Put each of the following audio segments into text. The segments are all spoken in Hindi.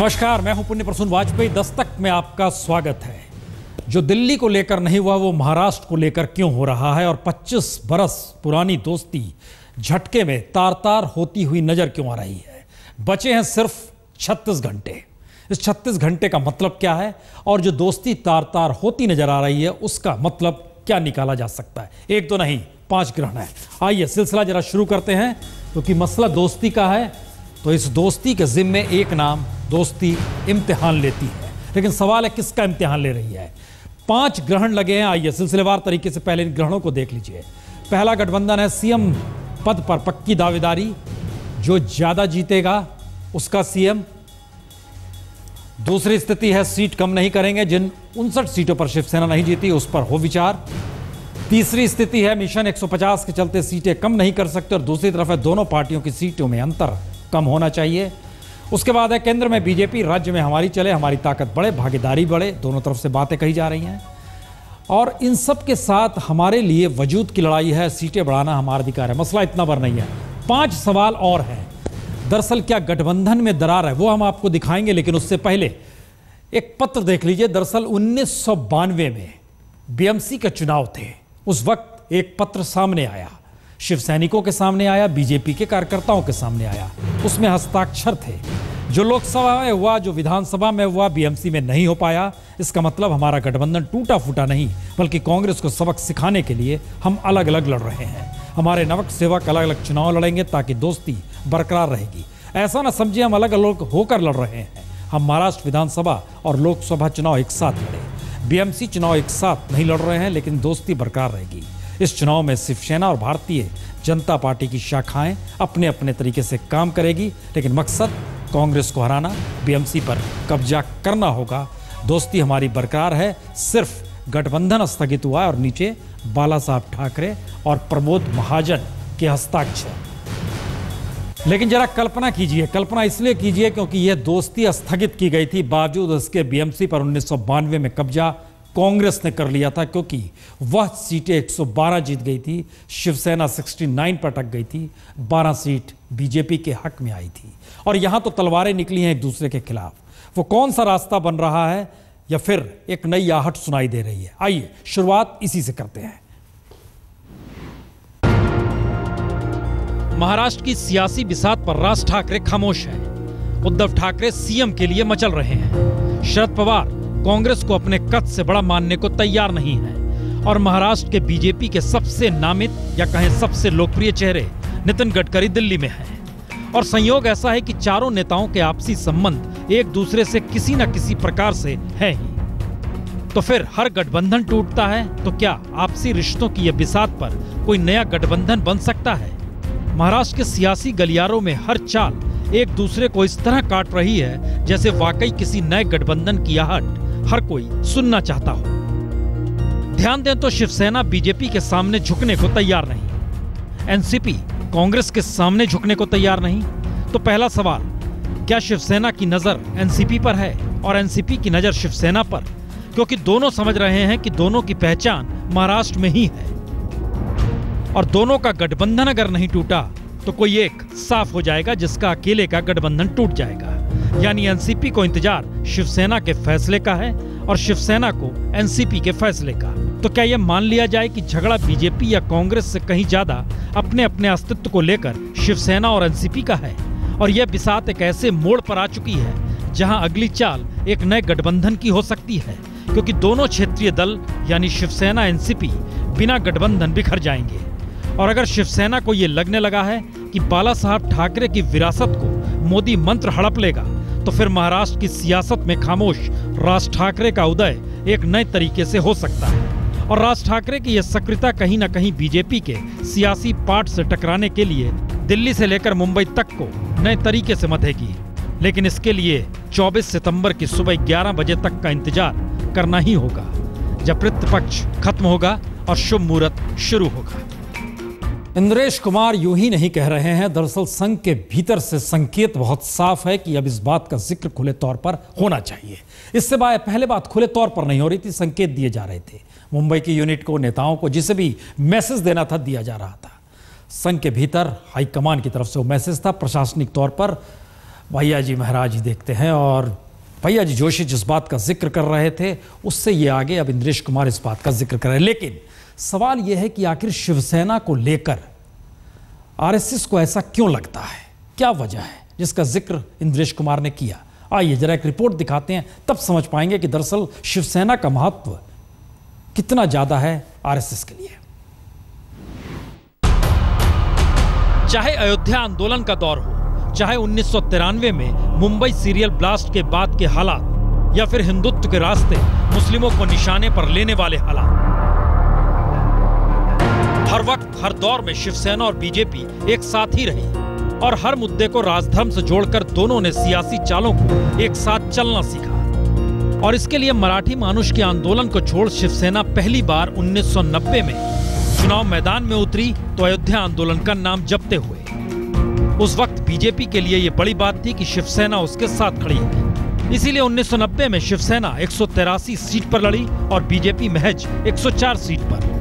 नमस्कार, मैं हूं पुण्य प्रसून वाजपेयी। दस्तक में आपका स्वागत है। जो दिल्ली को लेकर नहीं हुआ वो महाराष्ट्र को लेकर क्यों हो रहा है, और 25 बरस पुरानी दोस्ती झटके में तार तार होती हुई नजर क्यों आ रही है। बचे हैं सिर्फ 36 घंटे। इस 36 घंटे का मतलब क्या है, और जो दोस्ती तार तार होती नजर आ रही है उसका मतलब क्या निकाला जा सकता है। एक तो नहीं, 5 ग्रहण है। आइए सिलसिला जरा शुरू करते हैं, क्योंकि मसला दोस्ती का है। तो इस दोस्ती के जिम्मे एक नाम दोस्ती इम्तिहान लेती है, लेकिन सवाल है किसका इम्तिहान ले रही है। 5 ग्रहण लगे हैं। आइए सिलसिलेवार तरीके से पहले इन ग्रहणों को देख लीजिए। पहला गठबंधन है सीएम पद पर पक्की दावेदारी, जो ज्यादा जीतेगा उसका सीएम। दूसरी स्थिति है सीट कम नहीं करेंगे, जिन 59 सीटों पर शिवसेना नहीं जीती उस पर हो विचार। तीसरी स्थिति है मिशन 150 के चलते सीटें कम नहीं कर सकते, और दूसरी तरफ है दोनों पार्टियों की सीटों में अंतर कम होना चाहिए। उसके बाद है केंद्र में बीजेपी, राज्य में हमारी चले, हमारी ताकत बढ़े, भागीदारी बढ़े। दोनों तरफ से बातें कही जा रही हैं, और इन सब के साथ हमारे लिए वजूद की लड़ाई है। सीटें बढ़ाना हमारा अधिकार है। मसला इतना बड़ा नहीं है। 5 सवाल और हैं। दरअसल क्या गठबंधन में दरार है वो हम आपको दिखाएंगे, लेकिन उससे पहले एक पत्र देख लीजिए। दरअसल 1992 में बीएमसी के चुनाव थे। उस वक्त एक पत्र सामने आया, शिव सैनिकों के सामने आया, बीजेपी के कार्यकर्ताओं के सामने आया। उसमें हस्ताक्षर थे। जो लोकसभा में हुआ, जो विधानसभा में हुआ, बीएमसी में नहीं हो पाया। इसका मतलब हमारा गठबंधन टूटा फूटा नहीं, बल्कि कांग्रेस को सबक सिखाने के लिए हम अलग अलग लड़ रहे हैं। हमारे नवक सेवक अलग अलग चुनाव लड़ेंगे ताकि दोस्ती बरकरार रहेगी। ऐसा ना समझिए हम अलग अलग होकर लड़ रहे हैं। हम महाराष्ट्र विधानसभा और लोकसभा चुनाव एक साथ लड़े। बीएमसी चुनाव एक साथ नहीं लड़ रहे हैं, लेकिन दोस्ती बरकरार रहेगी। इस चुनाव में शिवसेना और भारतीय जनता पार्टी की शाखाएं अपने अपने तरीके से काम करेगी, लेकिन मकसद कांग्रेस को हराना, बीएमसी पर कब्जा करना होगा। दोस्ती हमारी बरकरार है। सिर्फ गठबंधन स्थगित हुआ है, और नीचे बाला साहब ठाकरे और प्रमोद महाजन के हस्ताक्षर। लेकिन जरा कल्पना कीजिए, कल्पना इसलिए कीजिए क्योंकि यह दोस्ती स्थगित की गई थी, बावजूद इसके बीएमसी पर 1992 में कब्जा कांग्रेस ने कर लिया था, क्योंकि वह सीटें 112 जीत गई थी। शिवसेना 69 पर अटक गई थी। 12 सीट बीजेपी के हक में आई थी, और यहां तो तलवारें निकली हैं एक दूसरे के खिलाफ। वो कौन सा रास्ता बन रहा है, या फिर एक नई आहट सुनाई दे रही है। आइए शुरुआत इसी से करते हैं। महाराष्ट्र की सियासी बिसात पर राज ठाकरे खामोश है। उद्धव ठाकरे सीएम के लिए मचल रहे हैं। शरद पवार कांग्रेस को अपने कद से बड़ा मानने को तैयार नहीं है, और महाराष्ट्र के बीजेपी के सबसे नामित या कहें सबसे लोकप्रिय चेहरे नितिन गडकरी दिल्ली में हैं। और संयोग ऐसा है कि चारों नेताओं के आपसी संबंध एक दूसरे से किसी न किसी प्रकार से है ही। तो फिर हर गठबंधन टूटता है, तो क्या आपसी रिश्तों की यह बिसात पर कोई नया गठबंधन बन सकता है? महाराष्ट्र के सियासी गलियारों में हर चाल एक दूसरे को इस तरह काट रही है जैसे वाकई किसी नए गठबंधन की आहट हर कोई सुनना चाहता हो। ध्यान दें तो शिवसेना बीजेपी के सामने झुकने को तैयार नहीं, एनसीपी कांग्रेस के सामने झुकने को तैयार नहीं। तो पहला सवाल, क्या शिवसेना की नजर एनसीपी पर है और एनसीपी की नजर शिवसेना पर? क्योंकि दोनों समझ रहे हैं कि दोनों की पहचान महाराष्ट्र में ही है, और दोनों का गठबंधन अगर नहीं टूटा तो कोई एक साफ हो जाएगा जिसका अकेले का गठबंधन टूट जाएगा। यानी एनसीपी को इंतजार शिवसेना के फैसले का है, और शिवसेना को एनसीपी के फैसले का। तो क्या यह मान लिया जाए कि झगड़ा बीजेपी या कांग्रेस से कहीं ज्यादा अपने अपने अस्तित्व को लेकर शिवसेना और एनसीपी का है, और यह बिसात एक ऐसे मोड़ पर आ चुकी है जहां अगली चाल एक नए गठबंधन की हो सकती है, क्योंकि दोनों क्षेत्रीय दल यानी शिवसेना एनसीपी बिना गठबंधन बिखर जाएंगे। और अगर शिवसेना को यह लगने लगा है कि बाला साहब ठाकरे की विरासत को मोदी मंत्र हड़प लेगा, तो फिर महाराष्ट्र की सियासत में खामोश राज ठाकरे का उदय एक नए तरीके से हो सकता है। और राज ठाकरे की यह सक्रियता कहीं न कहीं बीजेपी के सियासी पाठ से टकराने के लिए दिल्ली से लेकर मुंबई तक को नए तरीके से मथेगी। लेकिन इसके लिए 24 सितंबर की सुबह 11 बजे तक का इंतजार करना ही होगा, जब प्रतिपक्ष खत्म होगा और शुभ मुहूर्त शुरू होगा। इंद्रेश कुमार यूं ही नहीं कह रहे हैं। दरअसल संघ के भीतर से संकेत बहुत साफ है कि अब इस बात का जिक्र खुले तौर पर होना चाहिए। इससे पहले बात खुले तौर पर नहीं हो रही थी, संकेत दिए जा रहे थे। मुंबई की यूनिट को, नेताओं को, जिसे भी मैसेज देना था दिया जा रहा था। संघ के भीतर हाईकमान की तरफ से वो मैसेज था। प्रशासनिक तौर पर भैया जी महाराज ही देखते हैं। और भैया जी जोशी जिस बात का जिक्र कर रहे थे उससे ये आगे अब इंद्रेश कुमार इस बात का जिक्र कर रहे हैं। लेकिन सवाल यह है कि आखिर शिवसेना को लेकर आरएसएस को ऐसा क्यों लगता है, क्या वजह है जिसका जिक्र इंद्रेश कुमार ने किया। आइए जरा एक रिपोर्ट दिखाते हैं, तब समझ पाएंगे कि दरअसल शिवसेना का महत्व कितना ज्यादा है आरएसएस के लिए। चाहे अयोध्या आंदोलन का दौर हो, चाहे 1993 में मुंबई सीरियल ब्लास्ट के बाद के हालात, या फिर हिंदुत्व के रास्ते मुस्लिमों को निशाने पर लेने वाले हालात, हर वक्त हर दौर में शिवसेना और बीजेपी एक साथ ही रही और हर मुद्दे को राजधर्म से जोड़कर दोनों ने सियासी चालों को एक साथ चलना सीखा। और इसके लिए मराठी मानुष के आंदोलन को छोड़ शिवसेना पहली बार 1990 में चुनाव मैदान में उतरी तो अयोध्या आंदोलन का नाम जपते हुए। उस वक्त बीजेपी के लिए यह बड़ी बात थी कि शिवसेना उसके साथ खड़ी है। इसीलिए 1990 में शिवसेना 183 सीट पर लड़ी और बीजेपी महज 104 सीट पर।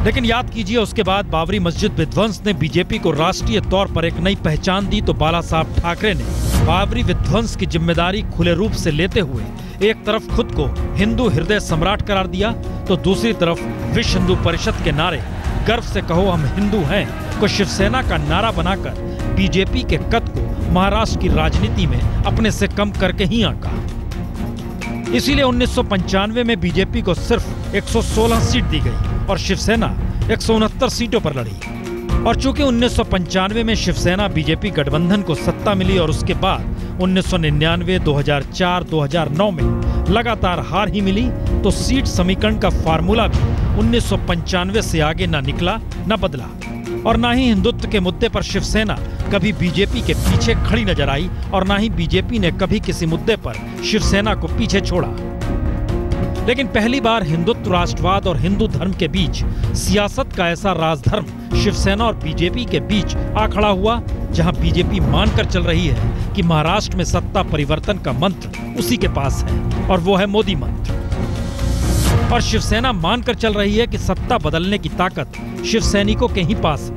लेकिन याद कीजिए, उसके बाद बाबरी मस्जिद विध्वंस ने बीजेपी को राष्ट्रीय तौर पर एक नई पहचान दी तो बाला साहब ठाकरे ने बाबरी विध्वंस की जिम्मेदारी खुले रूप से लेते हुए एक तरफ खुद को हिंदू हृदय सम्राट करार दिया तो दूसरी तरफ विश्व हिंदू परिषद के नारे गर्व से कहो हम हिंदू हैं को शिवसेना का नारा बनाकर बीजेपी के कद को महाराष्ट्र की राजनीति में अपने से कम करके ही आंका। इसीलिए 1995 में बीजेपी को सिर्फ 116 सीट दी गई और शिवसेना 169 सीटों पर लड़ी। और चूंकि 1995 में शिवसेना बीजेपी गठबंधन को सत्ता मिली और उसके बाद 1999, 2004, 2009 में लगातार हार ही मिली, तो सीट समीकरण का फार्मूला भी 1995 से आगे न निकला न बदला। और न ही हिंदुत्व के मुद्दे पर शिवसेना कभी बीजेपी के पीछे खड़ी नजर आई और न ही बीजेपी ने कभी किसी मुद्दे पर शिवसेना को पीछे छोड़ा। लेकिन पहली बार हिंदुत्व, राष्ट्रवाद और हिंदू धर्म के बीच सियासत का ऐसा राजधर्म शिवसेना और बीजेपी के बीच आ खड़ा हुआ, जहां बीजेपी मानकर चल रही है कि महाराष्ट्र में सत्ता परिवर्तन का मंत्र उसी के पास है और वो है मोदी मंत्र। और शिवसेना मानकर चल रही है कि सत्ता बदलने की ताकत शिवसैनिकों के ही पास है।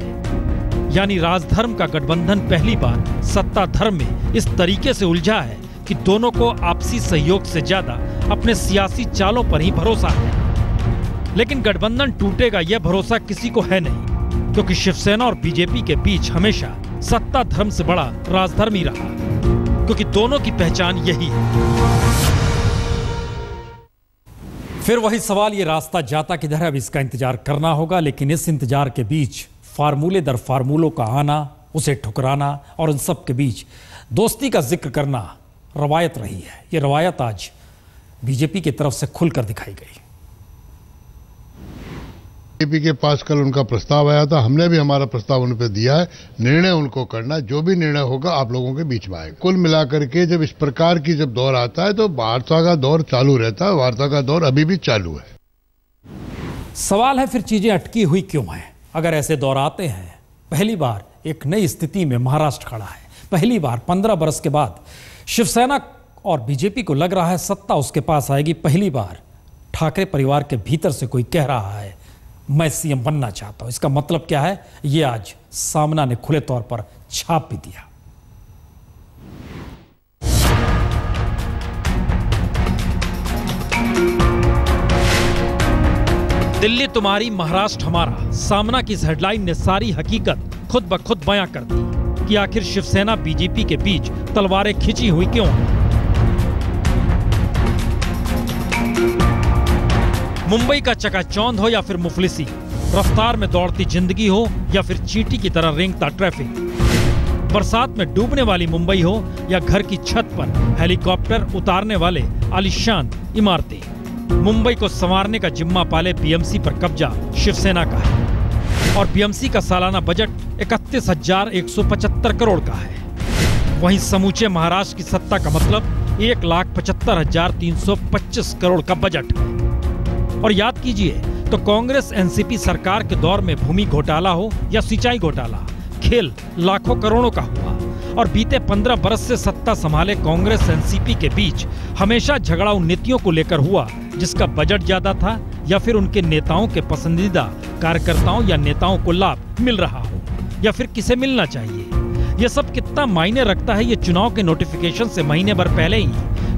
यानी राजधर्म का गठबंधन पहली बार सत्ता धर्म में इस तरीके से उलझा है कि दोनों को आपसी सहयोग से ज्यादा अपने सियासी चालों पर ही भरोसा है। लेकिन गठबंधन टूटेगा यह भरोसा किसी को है नहीं, क्योंकि शिवसेना और बीजेपी के बीच हमेशा सत्ता धर्म से बड़ा राजधर्म ही रहा, क्योंकि दोनों की पहचान यही है। फिर वही सवाल, ये रास्ता जाता किधर है, अब इसका इंतजार करना होगा। लेकिन इस इंतजार के बीच फार्मूले दर फार्मूलों का आना, उसे ठुकराना और उन सब के बीच दोस्ती का जिक्र करना रवायत रही है। ये रवायत आज बीजेपी की तरफ से खुलकर दिखाई गई। बीजेपी के पास कल उनका प्रस्ताव आया था, हमने भी हमारा प्रस्ताव उन पर दिया है। निर्णय उनको करना, जो भी निर्णय होगा आप लोगों के बीच में आएगा। कुल मिलाकर के जब इस प्रकार की जब दौर आता है तो वार्ता का दौर चालू रहता है, वार्ता का दौर अभी भी चालू है। सवाल है फिर चीजें अटकी हुई क्यों है? अगर ऐसे दौर आते हैं, पहली बार एक नई स्थिति में महाराष्ट्र खड़ा है, पहली बार 15 बरस के बाद शिवसेना और बीजेपी को लग रहा है सत्ता उसके पास आएगी, पहली बार ठाकरे परिवार के भीतर से कोई कह रहा है मैं सीएम बनना चाहता हूं। इसका मतलब क्या है, यह आज सामना ने खुले तौर पर छाप भी दिया। दिल्ली तुम्हारी, महाराष्ट्र हमारा, सामना की इस हेडलाइन ने सारी हकीकत खुद ब खुद बयां कर दी कि आखिर शिवसेना बीजेपी के बीच तलवारें खिंची हुई क्यों हैं। मुंबई का चकाचौंध हो या फिर मुफलिसी, रफ्तार में दौड़ती जिंदगी हो या फिर चींटी की तरह रेंगता ट्रैफिक, बरसात में डूबने वाली मुंबई हो या घर की छत पर हेलीकॉप्टर उतारने वाले आलीशान इमारतें, मुंबई को संवारने का जिम्मा पाले बीएमसी पर कब्जा शिवसेना का है। और बीएमसी का सालाना बजट 31,175 करोड़ का है। वहीं समूचे महाराष्ट्र की सत्ता का मतलब 1,75,325 करोड़ का बजट है। और याद कीजिए तो कांग्रेस एनसीपी सरकार के दौर में भूमि घोटाला हो या सिंचाई घोटाला, खेल लाखों करोड़ों का हुआ। और बीते 15 बरस से सत्ता संभाले कांग्रेस एनसीपी के बीच हमेशा झगड़ा उन नीतियों को लेकर हुआ जिसका बजट ज्यादा था या फिर उनके नेताओं के पसंदीदा कार्यकर्ताओं या नेताओं को लाभ मिल रहा हो या फिर किसे मिलना चाहिए। यह सब के कितना मायने रखता है ये चुनाव के नोटिफिकेशन से महीने भर पहले ही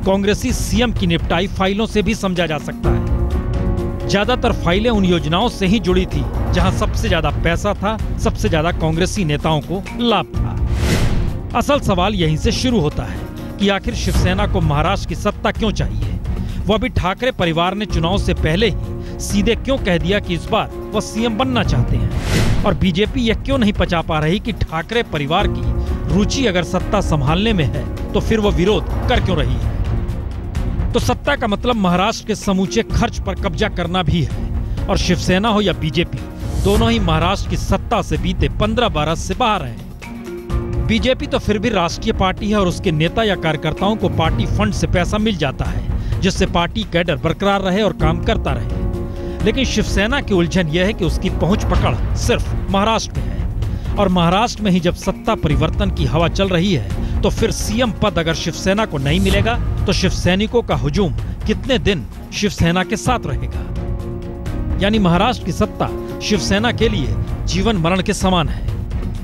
कांग्रेसी सीएम की निपटाई फाइलों से भी समझा जा सकता है। ज्यादातर फाइलें उन योजनाओं से ही जुड़ी थी जहां सबसे ज्यादा पैसा था, सबसे ज्यादा कांग्रेसी नेताओं को लाभ था। असल सवाल यहीं से शुरू होता है कि आखिर शिवसेना को महाराष्ट्र की सत्ता क्यों चाहिए। वो अभी ठाकरे परिवार ने चुनाव से पहले ही सीधे क्यों कह दिया कि इस बार वो सीएम बनना चाहते हैं, और बीजेपी यह क्यों नहीं पचा पा रही कि ठाकरे परिवार की रुचि अगर सत्ता संभालने में है तो फिर वो विरोध कर क्यों रही है। तो सत्ता का मतलब महाराष्ट्र के समूचे खर्च पर कब्जा करना भी है, और शिवसेना हो या बीजेपी दोनों ही महाराष्ट्र की सत्ता से बीते 15 बरस से बाहर हैं। बीजेपी तो फिर भी राष्ट्रीय पार्टी है और उसके नेता या कार्यकर्ताओं को पार्टी फंड से पैसा मिल जाता है जिससे पार्टी कैडर बरकरार रहे और काम करता रहे। लेकिन शिवसेना की उलझन यह है कि उसकी पहुंच पकड़ सिर्फ महाराष्ट्र में है, और महाराष्ट्र में ही जब सत्ता परिवर्तन की हवा चल रही है तो फिर सीएम पद अगर शिवसेना को नहीं मिलेगा तो शिवसैनिकों का हुजूम कितने दिन शिवसेना के साथ रहेगा। यानी महाराष्ट्र की सत्ता शिवसेना के लिए जीवन मरण के समान है।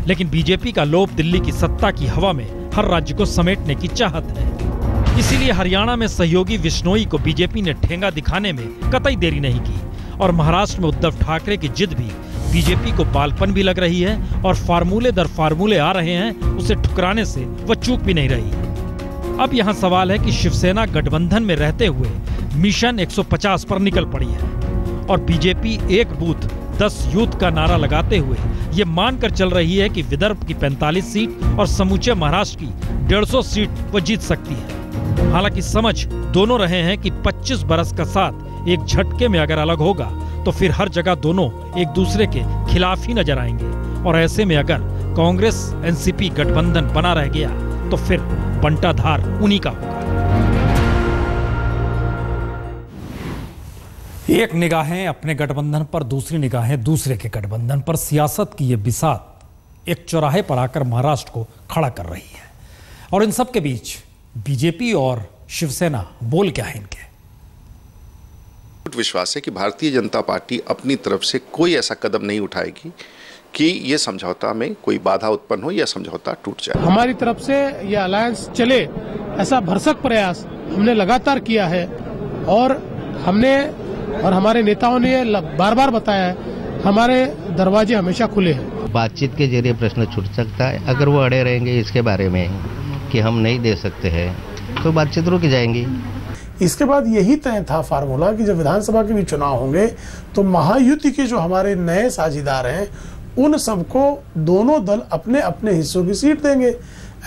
लेकिन बीजेपी का लोभ दिल्ली की सत्ता की हवा में हर राज्य को समेटने की चाहत है। इसीलिए हरियाणा में सहयोगी विश्नोई को बीजेपी ने ठेंगा दिखाने में कतई देरी नहीं की, और महाराष्ट्र में उद्धव ठाकरे की जिद भी बीजेपी को बालपन भी लग रही है और फार्मूले दर फार्मूले आ रहे हैं, उसे ठुकराने से वह चूक भी नहीं रही। अब यहाँ सवाल है कि शिवसेना गठबंधन में रहते हुए मिशन 150 पर निकल पड़ी है, और बीजेपी एक बूथ 10 यूथ का नारा लगाते हुए ये मानकर चल रही है कि विदर्भ की 45 सीट और समूचे महाराष्ट्र की 150 सीट वो जीत सकती है। हालांकि समझ दोनों रहे हैं कि 25 बरस का साथ एक झटके में अगर अलग होगा तो फिर हर जगह दोनों एक दूसरे के खिलाफ ही नजर आएंगे, और ऐसे में अगर कांग्रेस एनसीपी गठबंधन बना रह गया तो फिर बंटाधार उन्हीं का होगा। एक निगाहें अपने गठबंधन पर, दूसरी निगाहें दूसरे के गठबंधन पर। सियासत की ये बिसात एक चौराहे पर आकर महाराष्ट्र को खड़ा कर रही है, और इन सब के बीच बीजेपी और शिवसेना बोल क्या है इनके। विश्वास है कि भारतीय जनता पार्टी अपनी तरफ से कोई ऐसा कदम नहीं उठाएगी कि ये समझौता में कोई बाधा उत्पन्न हो या समझौता टूट जाए। हमारी तरफ से ये अलायंस चले ऐसा भरसक प्रयास हमने लगातार किया है, और हमने और हमारे नेताओं ने बार बार बताया है हमारे दरवाजे हमेशा खुले हैं। बातचीत के जरिए प्रश्न छूट सकता है। अगर वो अड़े रहेंगे इसके बारे में कि हम नहीं दे सकते हैं तो बातचीत रुक जाएंगी। इसके बाद यही तय था फार्मूला कि जब विधानसभा के भी चुनाव होंगे तो महायुति के जो हमारे नए साझीदार हैं उन सबको दोनों दल अपने अपने हिस्सों की सीट देंगे।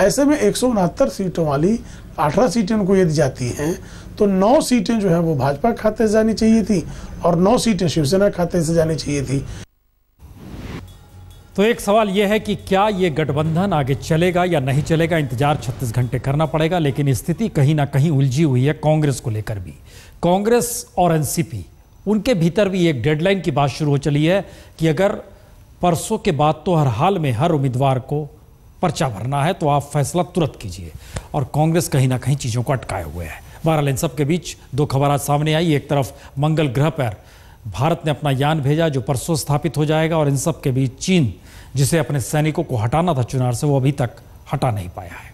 ऐसे में 169 सीटों वाली 18 सीटें उनको यदि जाती हैं तो 9 सीटें जो है वो भाजपा खाते से जानी चाहिए थी और 9 सीटें शिवसेना खाते से जानी चाहिए थी। तो एक सवाल यह है कि क्या ये गठबंधन आगे चलेगा या नहीं चलेगा, इंतजार 36 घंटे करना पड़ेगा। लेकिन स्थिति कहीं ना कहीं उलझी हुई है कांग्रेस को लेकर भी। कांग्रेस और एनसीपी उनके भीतर भी एक डेडलाइन की बात शुरू हो चली है कि अगर परसों के बाद तो हर हाल में हर उम्मीदवार को पर्चा भरना है तो आप फैसला तुरंत कीजिए, और कांग्रेस कहीं ना कहीं चीज़ों को अटकाए हुए है। बहरहाल इन सब के बीच 2 खबर आज सामने आई। एक तरफ मंगल ग्रह पर भारत ने अपना यान भेजा जो परसों स्थापित हो जाएगा, और इन सब के बीच चीन जिसे अपने सैनिकों को हटाना था चुनाव से वो अभी तक हटा नहीं पाया है।